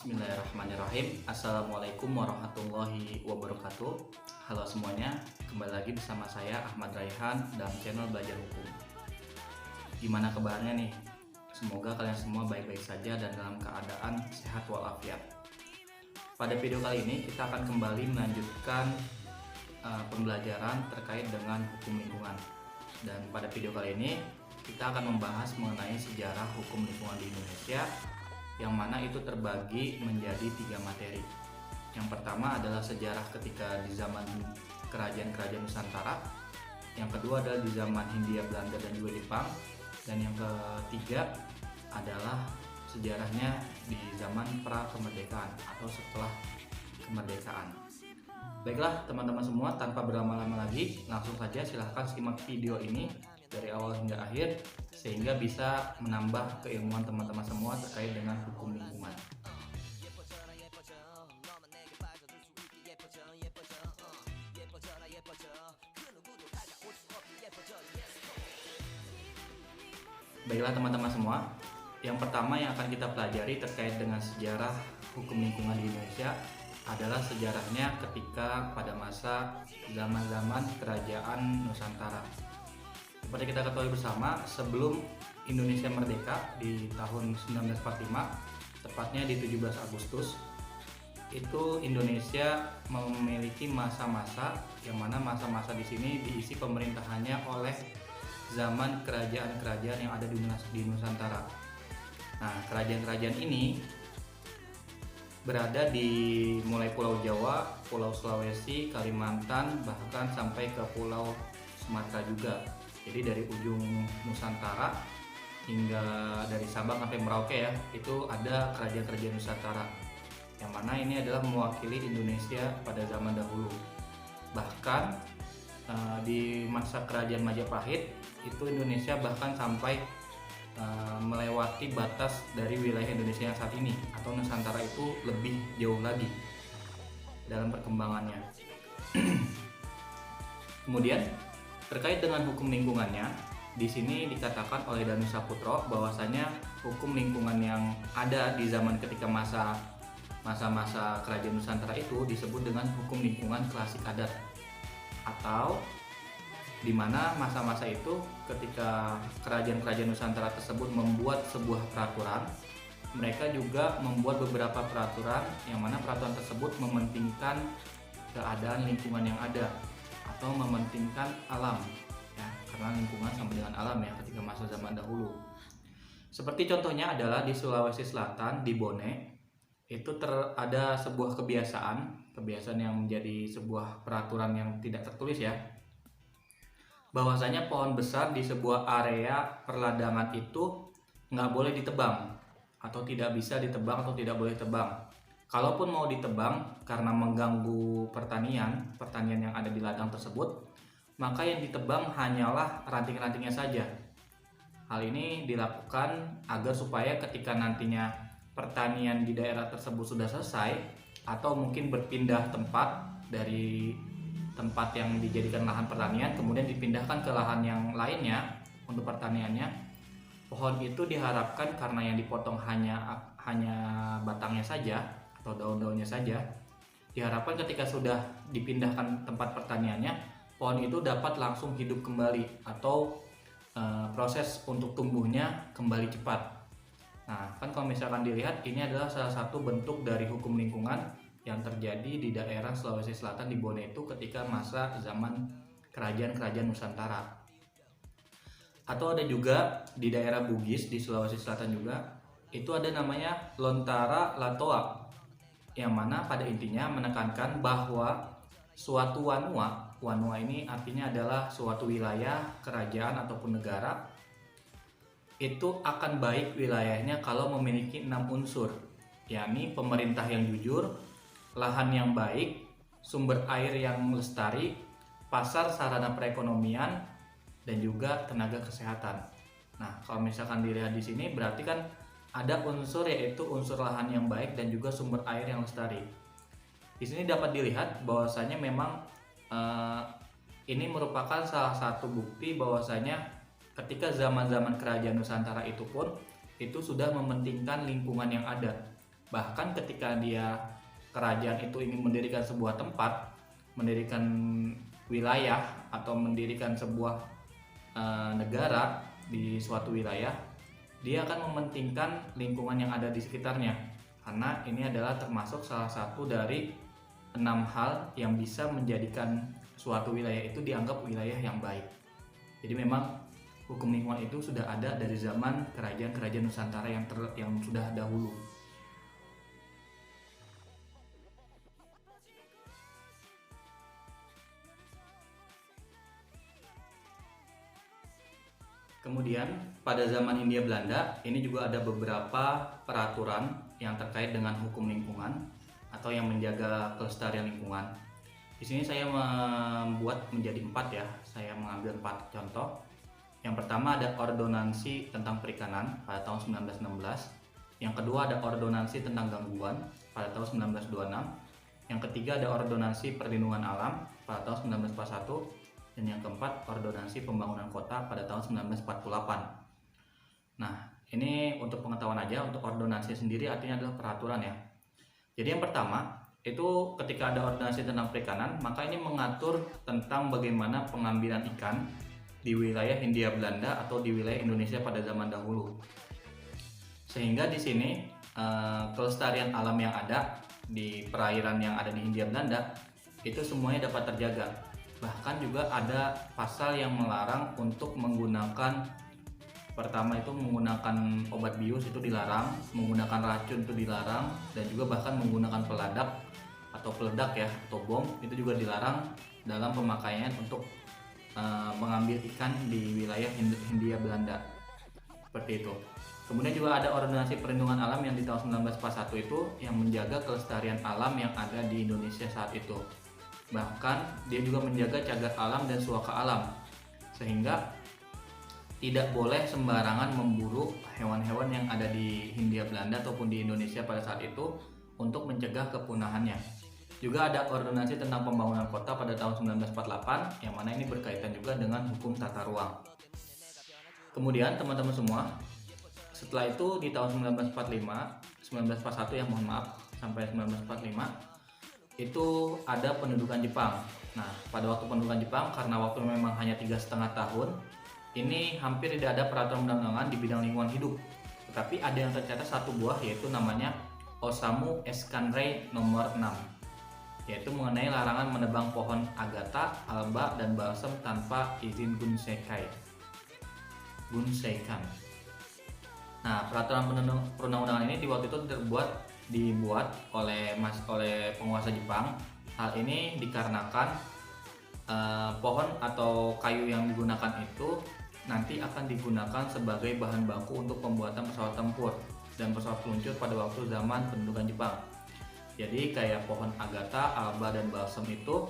Bismillahirrahmanirrahim. Assalamualaikum warahmatullahi wabarakatuh. Halo semuanya, kembali lagi bersama saya Ahmad Raihan dalam channel Belajar Hukum. Gimana kabarnya nih? Semoga kalian semua baik-baik saja dan dalam keadaan sehat walafiat. Pada video kali ini kita akan kembali melanjutkan pembelajaran terkait dengan hukum lingkungan. Dan pada video kali ini kita akan membahas mengenai sejarah hukum lingkungan di Indonesia, yang mana itu terbagi menjadi 3 materi. Yang pertama adalah sejarah ketika di zaman kerajaan-kerajaan Nusantara. Yang kedua adalah di zaman Hindia Belanda dan juga Jepang. Dan yang ketiga adalah sejarahnya di zaman pra-kemerdekaan atau setelah kemerdekaan. Baiklah teman-teman semua, tanpa berlama-lama lagi, langsung saja silahkan simak video ini dari awal hingga akhir sehingga bisa menambah keilmuan teman-teman semua terkait dengan hukum lingkungan. Baiklah teman-teman semua, yang pertama yang akan kita pelajari terkait dengan sejarah hukum lingkungan di Indonesia adalah sejarahnya ketika pada masa zaman-zaman kerajaan Nusantara. Seperti kita ketahui bersama, sebelum Indonesia merdeka di tahun 1945, tepatnya di 17 Agustus, itu Indonesia memiliki masa-masa yang mana masa-masa di sini diisi pemerintahannya oleh zaman kerajaan-kerajaan yang ada di Nusantara. Nah, kerajaan-kerajaan ini berada di mulai Pulau Jawa, Pulau Sulawesi, Kalimantan, bahkan sampai ke Pulau Sumatera juga. Jadi dari ujung Nusantara hingga dari Sabang sampai Merauke ya, itu ada kerajaan-kerajaan Nusantara, yang mana ini adalah mewakili Indonesia pada zaman dahulu. Bahkan di masa kerajaan Majapahit itu Indonesia bahkan sampai melewati batas dari wilayah Indonesia yang saat ini atau Nusantara itu lebih jauh lagi dalam perkembangannya. Kemudian terkait dengan hukum lingkungannya, di sini dikatakan oleh Danu Saputro bahwasanya hukum lingkungan yang ada di zaman ketika masa-masa kerajaan Nusantara itu disebut dengan hukum lingkungan klasik adat, atau di mana masa-masa itu ketika kerajaan-kerajaan Nusantara tersebut membuat sebuah peraturan, mereka juga membuat beberapa peraturan yang mana peraturan tersebut mementingkan keadaan lingkungan yang ada atau mementingkan alam ya, karena lingkungan sama dengan alam ya ketika masa zaman dahulu. Seperti contohnya adalah di Sulawesi Selatan, di Bone, itu ada sebuah kebiasaan yang menjadi sebuah peraturan yang tidak tertulis ya, bahwasanya pohon besar di sebuah area perladangan itu nggak boleh ditebang atau tidak bisa ditebang atau tidak boleh tebang. Kalaupun mau ditebang karena mengganggu pertanian yang ada di ladang tersebut, maka yang ditebang hanyalah ranting-rantingnya saja. Hal ini dilakukan agar supaya ketika nantinya pertanian di daerah tersebut sudah selesai atau mungkin berpindah tempat dari tempat yang dijadikan lahan pertanian kemudian dipindahkan ke lahan yang lainnya untuk pertaniannya, pohon itu diharapkan karena yang dipotong hanya batangnya saja atau daun-daunnya saja, diharapkan ketika sudah dipindahkan tempat pertaniannya, pohon itu dapat langsung hidup kembali atau proses untuk tumbuhnya kembali cepat. Nah, kan kalau misalkan dilihat, ini adalah salah satu bentuk dari hukum lingkungan yang terjadi di daerah Sulawesi Selatan di Bone itu ketika masa zaman kerajaan-kerajaan Nusantara. Atau ada juga di daerah Bugis di Sulawesi Selatan juga, itu ada namanya Lontara Latoa, yang mana pada intinya menekankan bahwa suatu wanua ini artinya adalah suatu wilayah, kerajaan ataupun negara, itu akan baik wilayahnya kalau memiliki 6 unsur, yakni pemerintah yang jujur, lahan yang baik, sumber air yang lestari, pasar sarana perekonomian, dan juga tenaga kesehatan. Nah, kalau misalkan dilihat di sini berarti kan ada unsur, yaitu unsur lahan yang baik dan juga sumber air yang lestari. Di sini dapat dilihat bahwasanya memang ini merupakan salah satu bukti bahwasanya ketika zaman-zaman kerajaan Nusantara itu pun itu sudah mementingkan lingkungan yang ada. Bahkan ketika kerajaan itu ingin mendirikan sebuah tempat, mendirikan wilayah atau mendirikan sebuah negara di suatu wilayah, dia akan mementingkan lingkungan yang ada di sekitarnya, karena ini adalah termasuk salah satu dari 6 hal yang bisa menjadikan suatu wilayah itu dianggap wilayah yang baik. Jadi memang hukum lingkungan itu sudah ada dari zaman kerajaan-kerajaan Nusantara yang sudah dahulu. Kemudian pada zaman Hindia Belanda ini juga ada beberapa peraturan yang terkait dengan hukum lingkungan atau yang menjaga kelestarian lingkungan. Di sini saya membuat menjadi 4 ya. Saya mengambil 4 contoh. Yang pertama ada Ordonansi tentang Perikanan pada tahun 1916. Yang kedua ada Ordonansi tentang Gangguan pada tahun 1926. Yang ketiga ada Ordonansi Perlindungan Alam pada tahun 1941. Dan yang keempat, Ordonansi Pembangunan Kota pada tahun 1948. Nah, ini untuk pengetahuan aja, untuk ordonansi sendiri artinya adalah peraturan ya. Jadi yang pertama, itu ketika ada ordonansi tentang perikanan, maka ini mengatur tentang bagaimana pengambilan ikan di wilayah Hindia Belanda atau di wilayah Indonesia pada zaman dahulu. Sehingga di sini kelestarian alam yang ada di perairan yang ada di Hindia Belanda itu semuanya dapat terjaga. Bahkan juga ada pasal yang melarang untuk menggunakan, pertama itu menggunakan obat bius itu dilarang, menggunakan racun itu dilarang, dan juga bahkan menggunakan peledak atau peledak ya atau bom itu juga dilarang dalam pemakaian untuk mengambil ikan di wilayah Hindia Belanda. Seperti itu. Kemudian juga ada Ordonansi Perlindungan Alam yang di tahun 1941 itu yang menjaga kelestarian alam yang ada di Indonesia saat itu. Bahkan dia juga menjaga cagar alam dan suaka alam, sehingga tidak boleh sembarangan memburu hewan-hewan yang ada di Hindia Belanda ataupun di Indonesia pada saat itu untuk mencegah kepunahannya. Juga ada Ordonansi tentang Pembangunan Kota pada tahun 1948 yang mana ini berkaitan juga dengan hukum tata ruang. Kemudian teman-teman semua, setelah itu di tahun 1941 ya, mohon maaf, sampai 1945 itu ada pendudukan Jepang. Nah, pada waktu pendudukan Jepang, karena waktu memang hanya 3,5 tahun, ini hampir tidak ada peraturan undang-undangan di bidang lingkungan hidup. Tetapi ada yang tercatat satu buah, yaitu namanya Osamu Eskanrei nomor 6, yaitu mengenai larangan menebang pohon agata, alba, dan balsam tanpa izin Gunseikan. Nah, peraturan perundang-undangan ini di waktu itu dibuat oleh penguasa Jepang. Hal ini dikarenakan pohon atau kayu yang digunakan itu nanti akan digunakan sebagai bahan baku untuk pembuatan pesawat tempur dan pesawat peluncur pada waktu zaman pendudukan Jepang. Jadi kayak pohon agata, alba, dan balsam itu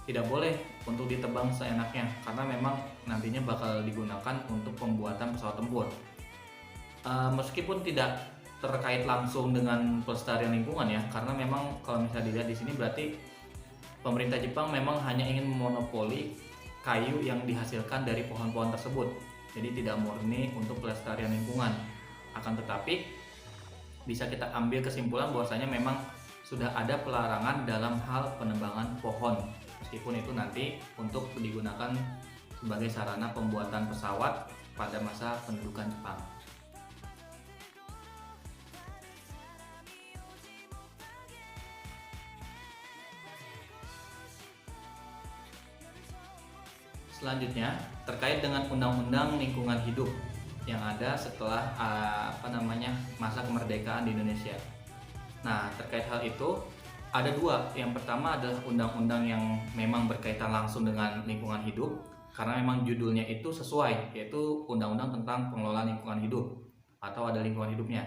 tidak boleh untuk ditebang seenaknya karena memang nantinya bakal digunakan untuk pembuatan pesawat tempur. Meskipun tidak terkait langsung dengan pelestarian lingkungan ya, karena memang kalau misalnya dilihat di sini berarti pemerintah Jepang memang hanya ingin memonopoli kayu yang dihasilkan dari pohon-pohon tersebut, jadi tidak murni untuk pelestarian lingkungan. Akan tetapi bisa kita ambil kesimpulan bahwasanya memang sudah ada pelarangan dalam hal penebangan pohon, meskipun itu nanti untuk digunakan sebagai sarana pembuatan pesawat pada masa pendudukan Jepang. Selanjutnya terkait dengan Undang-Undang Lingkungan Hidup yang ada setelah masa kemerdekaan di Indonesia. Nah, terkait hal itu ada dua. Yang pertama adalah undang-undang yang memang berkaitan langsung dengan lingkungan hidup karena memang judulnya itu sesuai, yaitu Undang-Undang tentang Pengelolaan Lingkungan Hidup atau ada lingkungan hidupnya.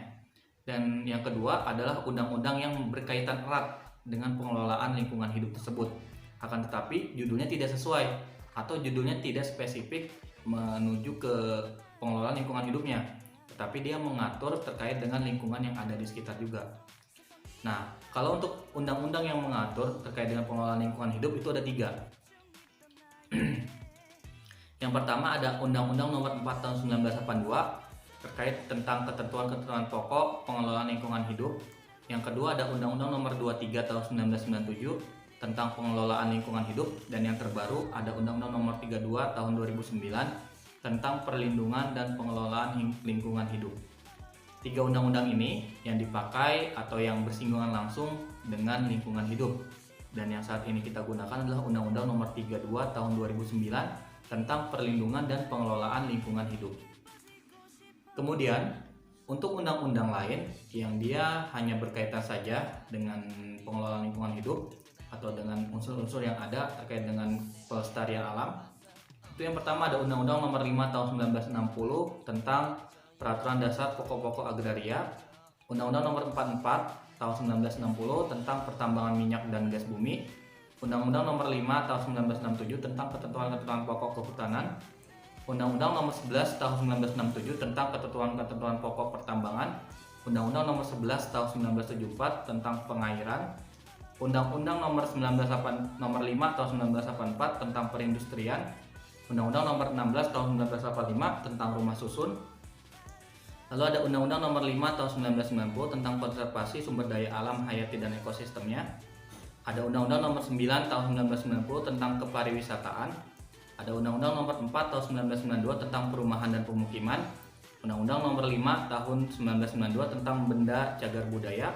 Dan yang kedua adalah undang-undang yang berkaitan erat dengan pengelolaan lingkungan hidup tersebut. Akan tetapi judulnya tidak sesuai atau judulnya tidak spesifik menuju ke pengelolaan lingkungan hidupnya, tetapi dia mengatur terkait dengan lingkungan yang ada di sekitar juga. Nah, kalau untuk undang-undang yang mengatur terkait dengan pengelolaan lingkungan hidup itu ada 3. Yang pertama ada Undang-Undang Nomor 4 Tahun 1982 terkait tentang ketentuan-ketentuan pokok pengelolaan lingkungan hidup. Yang kedua ada Undang-Undang Nomor 23 Tahun 1997 tentang pengelolaan lingkungan hidup, dan yang terbaru ada Undang-Undang Nomor 32 Tahun 2009 tentang perlindungan dan pengelolaan lingkungan hidup. 3 undang-undang ini yang dipakai atau yang bersinggungan langsung dengan lingkungan hidup, dan yang saat ini kita gunakan adalah Undang-Undang Nomor 32 Tahun 2009 tentang perlindungan dan pengelolaan lingkungan hidup. Kemudian untuk undang-undang lain yang dia hanya berkaitan saja dengan pengelolaan lingkungan hidup atau dengan unsur-unsur yang ada terkait dengan pelestarian alam, itu yang pertama ada Undang-Undang Nomor 5 Tahun 1960 tentang Peraturan Dasar Pokok-pokok Agraria, Undang-Undang Nomor 44 Tahun 1960 tentang Pertambangan Minyak dan Gas Bumi, Undang-Undang Nomor 5 Tahun 1967 tentang Ketentuan-ketentuan Pokok Kehutanan, Undang-Undang Nomor 11 Tahun 1967 tentang Ketentuan-ketentuan Pokok Pertambangan, Undang-Undang Nomor 11 Tahun 1974 tentang Pengairan, Undang-Undang Nomor 5 Tahun 1984 tentang Perindustrian, Undang-Undang Nomor 16 Tahun 1985 tentang Rumah Susun. Lalu ada Undang-Undang Nomor 5 Tahun 1990 tentang konservasi sumber daya alam hayati dan ekosistemnya. Ada Undang-Undang Nomor 9 Tahun 1990 tentang kepariwisataan. Ada Undang-Undang Nomor 4 Tahun 1992 tentang perumahan dan pemukiman. Undang-Undang Nomor 5 Tahun 1992 tentang benda cagar budaya.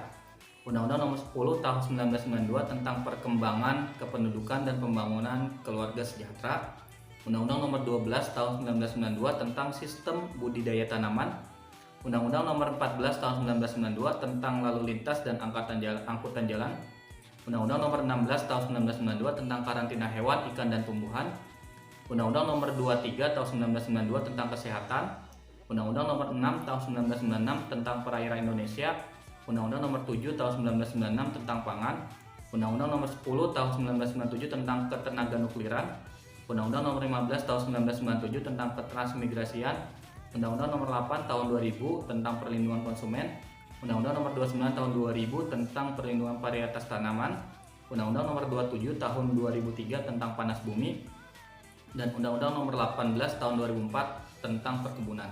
Undang-Undang Nomor 10 Tahun 1992 tentang perkembangan kependudukan dan pembangunan keluarga sejahtera. Undang-Undang Nomor 12 Tahun 1992 tentang sistem budidaya tanaman. Undang-Undang Nomor 14 Tahun 1992 tentang lalu lintas dan angkutan jalan. Undang-Undang Nomor 16 Tahun 1992 tentang karantina hewan, ikan dan tumbuhan. Undang-Undang Nomor 23 Tahun 1992 tentang kesehatan. Undang-Undang Nomor 6 Tahun 1996 tentang perairan Indonesia. Undang-Undang Nomor 7 Tahun 1996 tentang pangan. Undang-Undang Nomor 10 Tahun 1997 tentang ketenaga nukliran. Undang-Undang Nomor 15 Tahun 1997 tentang ketransmigrasian. Undang-Undang Nomor 8 Tahun 2000 tentang perlindungan konsumen. Undang-Undang Nomor 29 Tahun 2000 tentang perlindungan varietas tanaman. Undang-Undang Nomor 27 Tahun 2003 tentang panas bumi. Dan Undang-Undang Nomor 18 Tahun 2004 tentang perkebunan.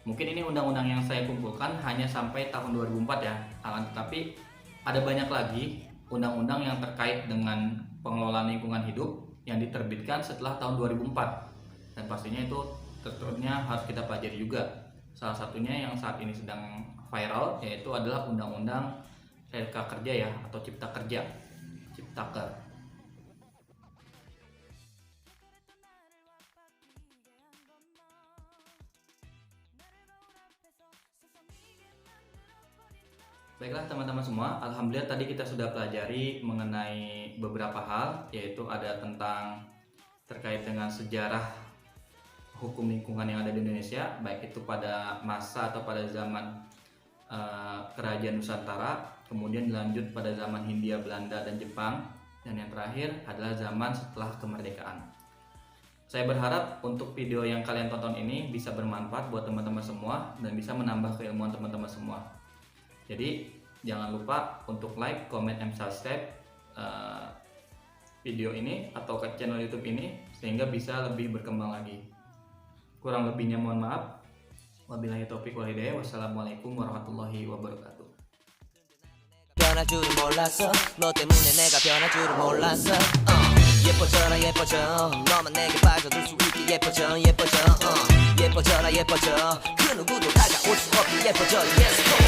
Mungkin ini undang-undang yang saya kumpulkan hanya sampai tahun 2004 ya, tetapi ada banyak lagi undang-undang yang terkait dengan pengelolaan lingkungan hidup yang diterbitkan setelah tahun 2004, dan pastinya itu tentunya harus kita pelajari juga. Salah satunya yang saat ini sedang viral yaitu adalah Undang-Undang RK Kerja ya, atau Cipta Kerja, Ciptaker. Baiklah teman-teman semua, alhamdulillah tadi kita sudah pelajari mengenai beberapa hal, yaitu ada tentang terkait dengan sejarah hukum lingkungan yang ada di Indonesia, baik itu pada masa atau pada zaman Kerajaan Nusantara, kemudian dilanjut pada zaman Hindia Belanda dan Jepang, dan yang terakhir adalah zaman setelah kemerdekaan. Saya berharap untuk video yang kalian tonton ini bisa bermanfaat buat teman-teman semua dan bisa menambah keilmuan teman-teman semua. Jadi jangan lupa untuk like, comment, and subscribe video ini atau ke channel YouTube ini sehingga bisa lebih berkembang lagi. Kurang lebihnya mohon maaf. Wabillahi taufiq wal hidayah. Wassalamualaikum warahmatullahi wabarakatuh. 변할 줄은 몰랐어 너 때문에 내가 변할 줄은 몰랐어 예뻐져라 예뻐져 너만 내게 빠져들 수 있게 예뻐져 예뻐져라 예뻐져 그 누구도 다가올 수 없게 예뻐져 Yes